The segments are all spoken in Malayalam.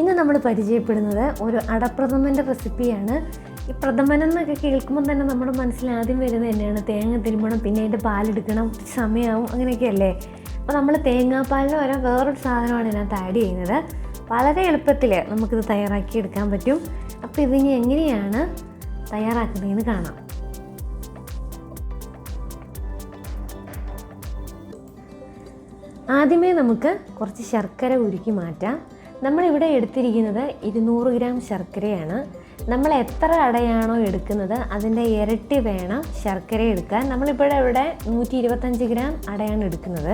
ഇന്ന് നമ്മൾ പരിചയപ്പെടുന്നത് ഒരു അടപ്രഥമൻ്റെ റെസിപ്പിയാണ്. ഈ പ്രഥമൻ എന്നൊക്കെ കേൾക്കുമ്പോൾ തന്നെ നമ്മുടെ മനസ്സിൽ ആദ്യം വരുന്നത് തന്നെയാണ് തേങ്ങ തിരുമ്മണം, പിന്നെ അതിൻ്റെ പാലെടുക്കണം, സമയമാവും, അങ്ങനെയൊക്കെയല്ലേ. അപ്പോൾ നമ്മൾ തേങ്ങാപ്പാലിന് വരെ വേറൊരു സാധനമാണ് ഇതിനകത്ത് ആഡ് ചെയ്യുന്നത്. വളരെ എളുപ്പത്തിൽ നമുക്കിത് തയ്യാറാക്കിയെടുക്കാൻ പറ്റും. അപ്പോൾ ഇതിനി എങ്ങനെയാണ് തയ്യാറാക്കുന്നതെന്ന് കാണാം. ആദ്യമേ നമുക്ക് കുറച്ച് ശർക്കര ഉരുക്കി മാറ്റാം. നമ്മളിവിടെ എടുത്തിരിക്കുന്നത് 200 ഗ്രാം ശർക്കരയാണ്. നമ്മൾ എത്ര അടയാണോ എടുക്കുന്നത് അതിൻ്റെ ഇരട്ടി വേണം ശർക്കര എടുക്കാൻ. നമ്മളിവിടെ 125 ഗ്രാം അടയാണ് എടുക്കുന്നത്.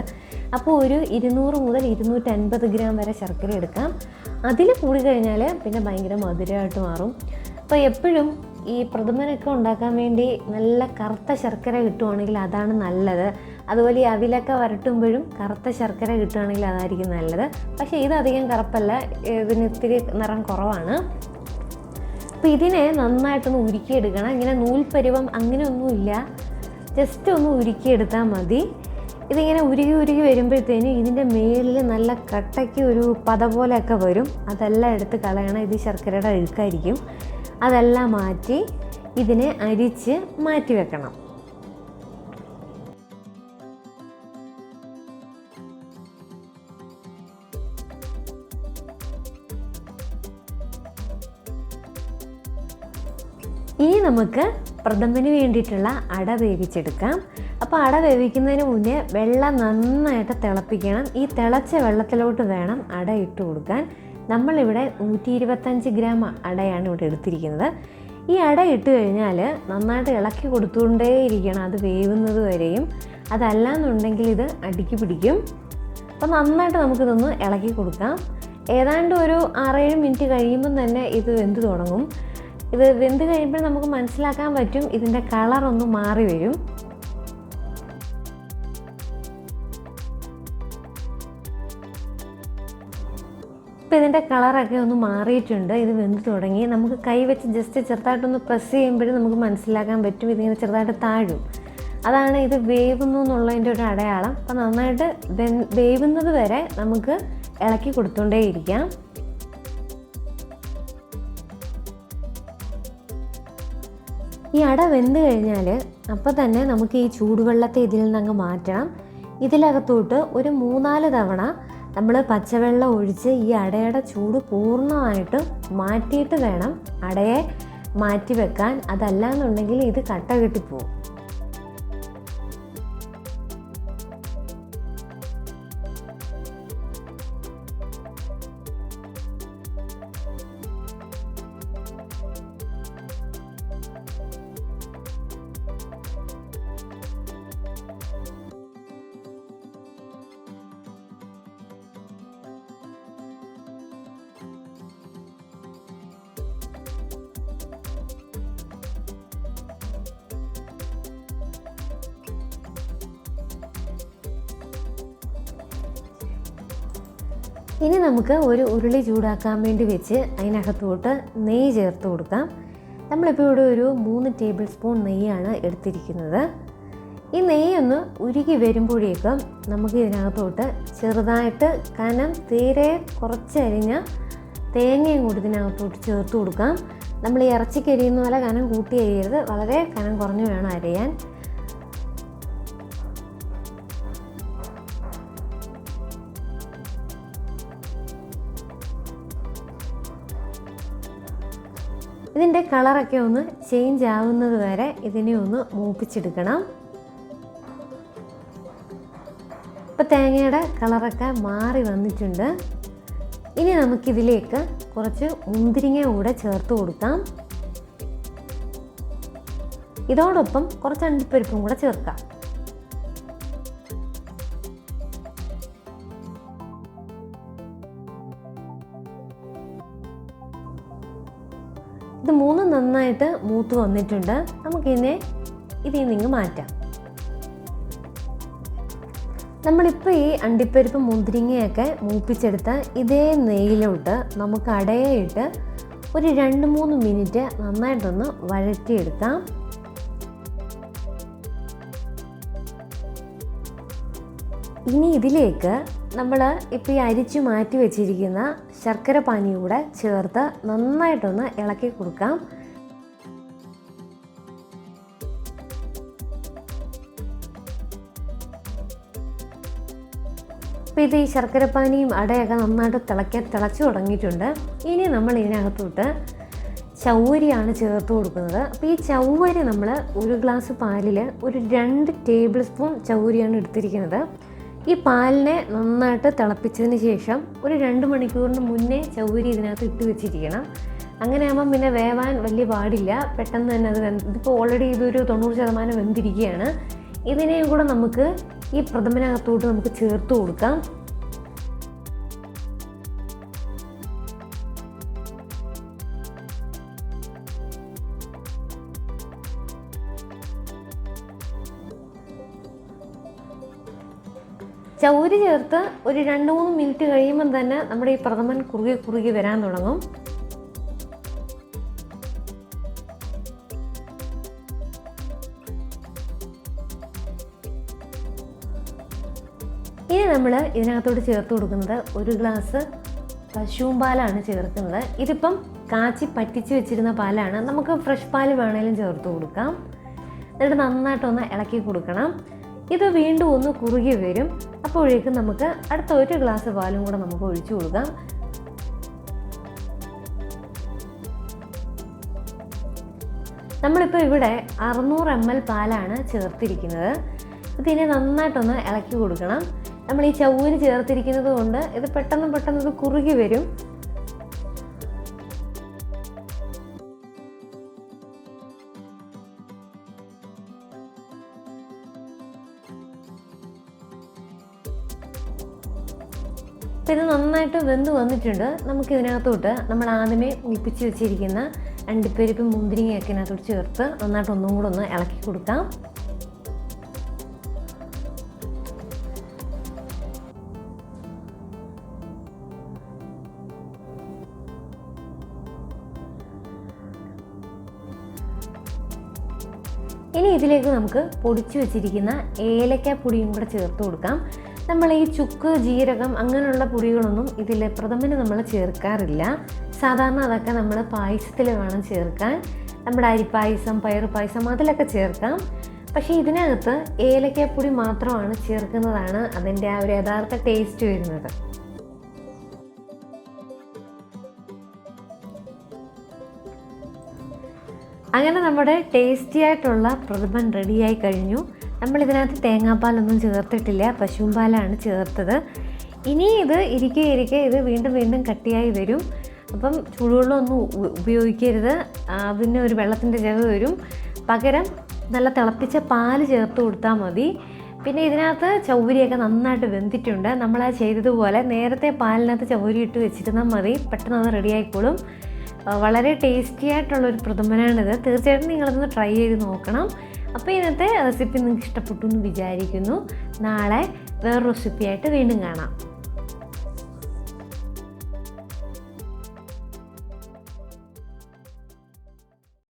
അപ്പോൾ ഒരു 200 മുതൽ 250 ഗ്രാം വരെ ശർക്കര എടുക്കാം. അതിൽ കൂടി കഴിഞ്ഞാൽ പിന്നെ ഭയങ്കര മധുരമായിട്ട് മാറും. അപ്പോൾ എപ്പോഴും ഈ പ്രഥമനൊക്കെ ഉണ്ടാക്കാൻ വേണ്ടി നല്ല കറുത്ത ശർക്കര കിട്ടുവാണെങ്കിൽ അതാണ് നല്ലത്. അതുപോലെ ഈ അവിലൊക്കെ വരട്ടുമ്പോഴും കറുത്ത ശർക്കര കിട്ടുകയാണെങ്കിൽ അതായിരിക്കും നല്ലത്. പക്ഷേ ഇതധികം കറുപ്പല്ല, ഇതിന് ഇത്തിരി നിറം കുറവാണ്. അപ്പോൾ ഇതിനെ നന്നായിട്ടൊന്ന് ഉരുക്കിയെടുക്കണം. ഇങ്ങനെ നൂൽപ്പരുവം അങ്ങനെയൊന്നുമില്ല, ജസ്റ്റ് ഒന്ന് ഉരുക്കിയെടുത്താൽ മതി. ഇതിങ്ങനെ ഉരുകി വരുമ്പോഴത്തേനും ഇതിൻ്റെ മേളിൽ നല്ല കട്ടയ്ക്ക് ഒരു പത പോലെയൊക്കെ വരും. അതെല്ലാം എടുത്ത് കളയണം. ഇത് ശർക്കരയുടെ അഴുക്കായിരിക്കും. അതെല്ലാം മാറ്റി ഇതിനെ അരിച്ച് മാറ്റി വെക്കണം. ഇനി നമുക്ക് പ്രഥമന് വേണ്ടിയിട്ടുള്ള അട വേവിച്ചെടുക്കാം. അപ്പോൾ അട വേവിക്കുന്നതിന് മുന്നേ വെള്ളം നന്നായിട്ട് തിളപ്പിക്കണം. ഈ തിളച്ച വെള്ളത്തിലോട്ട് വേണം അട ഇട്ട് കൊടുക്കാൻ. നമ്മളിവിടെ 125 ഗ്രാം അടയാണ് ഇവിടെ എടുത്തിരിക്കുന്നത്. ഈ അട ഇട്ട് കഴിഞ്ഞാൽ നന്നായിട്ട് ഇളക്കി കൊടുത്തുകൊണ്ടേയിരിക്കണം, അത് വേവുന്നത് വരെയും. അതല്ലാന്നുണ്ടെങ്കിൽ ഇത് അടിക്ക് പിടിക്കും. അപ്പോൾ നന്നായിട്ട് നമുക്കിതൊന്ന് ഇളക്കി കൊടുക്കാം. ഏതാണ്ട് ഒരു 6-7 മിനിറ്റ് കഴിയുമ്പം തന്നെ ഇത് വെന്ത് തുടങ്ങും. ഇത് വെന്ത് കഴിയുമ്പോൾ നമുക്ക് മനസ്സിലാക്കാൻ പറ്റും ഇതിൻ്റെ കളറൊന്ന് മാറി വരും. ഇപ്പോൾ ഇതിൻ്റെ കളറൊക്കെ ഒന്ന് മാറിയിട്ടുണ്ട്. ഇത് വെന്ത് തുടങ്ങി. നമുക്ക് കൈ വെച്ച് ജസ്റ്റ് ചെറുതായിട്ടൊന്ന് പ്രസ് ചെയ്യുമ്പോഴും നമുക്ക് മനസ്സിലാക്കാൻ പറ്റും ഇതിങ്ങനെ ചെറുതായിട്ട് താഴും. അതാണ് ഇത് വേവുന്നു എന്നുള്ളതിൻ്റെ ഒരു അടയാളം. അപ്പോൾ നന്നായിട്ട് വേവുന്നത് വരെ നമുക്ക് ഇളക്കി കൊടുത്തുകൊണ്ടേയിരിക്കാം. ഈ അട വെന്ത് കഴിഞ്ഞാൽ അപ്പോൾ തന്നെ നമുക്ക് ഈ ചൂടുവെള്ളത്തെ ഇതിൽ നിന്ന് അങ്ങ് മാറ്റണം. ഇതിലകത്തോട്ട് ഒരു 3-4 തവണ നമ്മൾ പച്ചവെള്ളം ഒഴിച്ച് ഈ അടയുടെ ചൂട് പൂർണ്ണമായിട്ട് മാറ്റിയിട്ട് വേണം അടയെ മാറ്റി വെക്കാൻ. അതല്ലാന്നുണ്ടെങ്കിൽ ഇത് കട്ട കെട്ടിപ്പോവും. ഇനി നമുക്ക് ഒരു ഉരുളി ചൂടാക്കാൻ വേണ്ടി വെച്ച് അതിനകത്തോട്ട് നെയ്യ് ചേർത്ത് കൊടുക്കാം. നമ്മളിപ്പോൾ ഇവിടെ ഒരു 3 ടേബിൾ സ്പൂൺ നെയ്യാണ് എടുത്തിരിക്കുന്നത്. ഈ നെയ്യൊന്ന് ഉരുകി വരുമ്പോഴേക്കും നമുക്ക് ഇതിനകത്തോട്ട് ചെറുതായിട്ട് കനം തീരെ കുറച്ചരിഞ്ഞ തേങ്ങയും കൂടി ഇതിനകത്തോട്ട് ചേർത്ത് കൊടുക്കാം. നമ്മൾ ഈ ഇറച്ചിക്ക് അരിയുന്ന പോലെ കനം കൂട്ടി അരിയരുത്, വളരെ കനം കുറഞ്ഞ് വേണം അരിയാൻ. ഇതിൻ്റെ കളറൊക്കെ ഒന്ന് ചേഞ്ച് ആവുന്നത് വരെ ഇതിനെ ഒന്ന് മൂപ്പിച്ചെടുക്കണം. ഇപ്പോൾ തേങ്ങയുടെ കളറൊക്കെ മാറി വന്നിട്ടുണ്ട്. ഇനി നമുക്കിതിലേക്ക് കുറച്ച് മുന്തിരിങ്ങ കൂടെ ചേർത്ത് കൊടുക്കാം. ഇതോടൊപ്പം കുറച്ച് അണ്ടിപ്പരിപ്പും കൂടെ ചേർക്കാം. ഇത് 3 നന്നായിട്ട് മൂത്ത് വന്നിട്ടുണ്ട്. നമുക്കിതിനെ ഇതിൽ നിന്ന് മാറ്റാം. നമ്മളിപ്പോൾ ഈ അണ്ടിപ്പരിപ്പ് മുന്തിരിങ്ങയൊക്കെ മൂപ്പിച്ചെടുത്ത ഇതേ നെയ്യിലോട്ട് നമുക്ക് അടയിട്ട് ഒരു 2-3 മിനിറ്റ് നന്നായിട്ടൊന്ന് വഴറ്റിയെടുക്കാം. ഇനി ഇതിലേക്ക് നമ്മൾ ഇപ്പോൾ ഈ അരിച്ചു മാറ്റി വെച്ചിരിക്കുന്ന ശർക്കര പാനി കൂടെ ചേർത്ത് നന്നായിട്ടൊന്ന് ഇളക്കി കൊടുക്കാം. അപ്പോൾ ഇത് ഈ ശർക്കരപ്പാനിയും അടയൊക്കെ നന്നായിട്ട് തിളച്ചു തുടങ്ങിയിട്ടുണ്ട്. ഇനി നമ്മൾ ഇതിനകത്തോട്ട് ചൗവരിയാണ് ചേർത്ത് കൊടുക്കുന്നത്. അപ്പോൾ ഈ ചൗവരി നമ്മൾ ഒരു ഗ്ലാസ് പാലിൽ ഒരു 2 ടേബിൾ സ്പൂൺ ചൗവരിയാണ് എടുത്തിരിക്കുന്നത്. ഈ പാലിനെ നന്നായിട്ട് തിളപ്പിച്ചതിന് ശേഷം ഒരു 2 മണിക്കൂറിന് മുന്നേ ചൗവരി ഇതിനകത്ത് ഇട്ട് വെച്ചിരിക്കണം. അങ്ങനെ ആകുമ്പം പിന്നെ വേവാൻ വലിയ പാടില്ല, പെട്ടെന്ന് തന്നെ അത് ഇതിപ്പോൾ ഓൾറെഡി ഇതൊരു 90% വെന്തിരിക്കുകയാണ്. ഇതിനെയും കൂടെ നമുക്ക് ഈ പ്രഥമനകത്തോട്ട് നമുക്ക് ചേർത്ത് കൊടുക്കാം. ചൗവരി ചേർത്ത് ഒരു 2-3 മിനിറ്റ് കഴിയുമ്പം തന്നെ നമ്മുടെ ഈ പ്രഥമൻ കുറുകി വരാൻ തുടങ്ങും. ഇനി നമ്മൾ ഇതിനകത്തോട്ട് ചേർത്ത് കൊടുക്കുന്നത് 1 ഗ്ലാസ് പശുവും പാലാണ് ചേർക്കുന്നത്. ഇതിപ്പം കാച്ചി പറ്റിച്ച് വെച്ചിരുന്ന പാലാണ്. നമുക്ക് ഫ്രഷ് പാൽ വേണേലും ചേർത്ത് കൊടുക്കാം. എന്നിട്ട് നന്നായിട്ടൊന്ന് ഇളക്കി കൊടുക്കണം. ഇത് വീണ്ടും ഒന്ന് കുറുകി വരും. അപ്പോഴേക്കും നമുക്ക് അടുത്ത 1 ഗ്ലാസ് പാലും കൂടെ നമുക്ക് ഒഴിച്ചു കൊടുക്കാം. നമ്മളിപ്പോൾ ഇവിടെ 600 ml പാലാണ് ചേർത്തിരിക്കുന്നത്. ഇതിനെ നന്നായിട്ടൊന്ന് ഇളക്കി കൊടുക്കണം. നമ്മൾ ഈ ചൗവരി ചേർത്തിരിക്കുന്നത് കൊണ്ട് ഇത് പെട്ടെന്ന് ഇത് കുറുകി വരും. ഇത് നന്നായിട്ട് വെന്ത് വന്നിട്ടുണ്ട്. നമുക്കിതിനകത്തോട്ട് നമ്മൾ ആദ്യമേ ഉപ്പിച്ച് വെച്ചിരിക്കുന്ന അണ്ടിപ്പരിപ്പ് മുന്തിരിങ്ങയൊക്കെ ഇതിനകത്തോട്ട് ചേർത്ത് നന്നായിട്ട് ഒന്നും കൂടെ ഒന്ന് ഇളക്കി കൊടുക്കാം. ഇനി ഇതിലേക്ക് നമുക്ക് പൊടിച്ചു വെച്ചിരിക്കുന്ന ഏലക്കാപ്പൊടിയും കൂടെ ചേർത്ത് കൊടുക്കാം. നമ്മൾ ഈ ചുക്ക്, ജീരകം അങ്ങനെയുള്ള പൊടികളൊന്നും ഇതിൽ പ്രഥമന് നമ്മൾ ചേർക്കാറില്ല. സാധാരണ അതൊക്കെ നമ്മൾ പായസത്തിൽ വേണം ചേർക്കാൻ. നമ്മുടെ അരിപ്പായസം, പയറ് പായസം അതിലൊക്കെ ചേർക്കാം. പക്ഷേ ഇതിനകത്ത് ഏലക്കാപ്പൊടി മാത്രമാണ് ചേർക്കുന്നതാണ് അതിൻ്റെ ആ ഒരു യഥാർത്ഥ ടേസ്റ്റ് വരുന്നത്. അങ്ങനെ നമ്മുടെ ടേസ്റ്റി ആയിട്ടുള്ള പ്രഥമൻ റെഡിയായി കഴിഞ്ഞു. നമ്മളിതിനകത്ത് തേങ്ങാപ്പാലൊന്നും ചേർത്തിട്ടില്ല, പശുവും പാലാണ് ചേർത്തത്. ഇനി ഇത് ഇരിക്കെ ഇത് വീണ്ടും കട്ടിയായി വരും. അപ്പം ചൂടുവെള്ളമൊന്നും ഉപയോഗിക്കരുത്, പിന്നെ ഒരു വെള്ളത്തിൻ്റെ ജഗ വരും. പകരം നല്ല തിളപ്പിച്ച പാല് ചേർത്ത് കൊടുത്താൽ മതി. പിന്നെ ഇതിനകത്ത് ചൗവരിയൊക്കെ നന്നായിട്ട് വെന്തിട്ടുണ്ട്. നമ്മൾ ചെയ്തതുപോലെ നേരത്തെ പാലിനകത്ത് ചൗവരി ഇട്ട് വെച്ചിരുന്നാൽ മതി, പെട്ടെന്ന് അത് റെഡിയായിക്കോളും. വളരെ ടേസ്റ്റി ആയിട്ടുള്ളൊരു പ്രഥമനാണിത്. തീർച്ചയായിട്ടും നിങ്ങളതൊന്ന് ട്രൈ ചെയ്ത് നോക്കണം. അപ്പോൾ ഇന്നത്തെ റെസിപ്പി നിങ്ങൾക്ക് ഇഷ്ടപ്പെട്ടു എന്ന് വിചാരിക്കുന്നു. നാളെ വേറൊരു റെസിപ്പിയായിട്ട് വീണ്ടും കാണാം.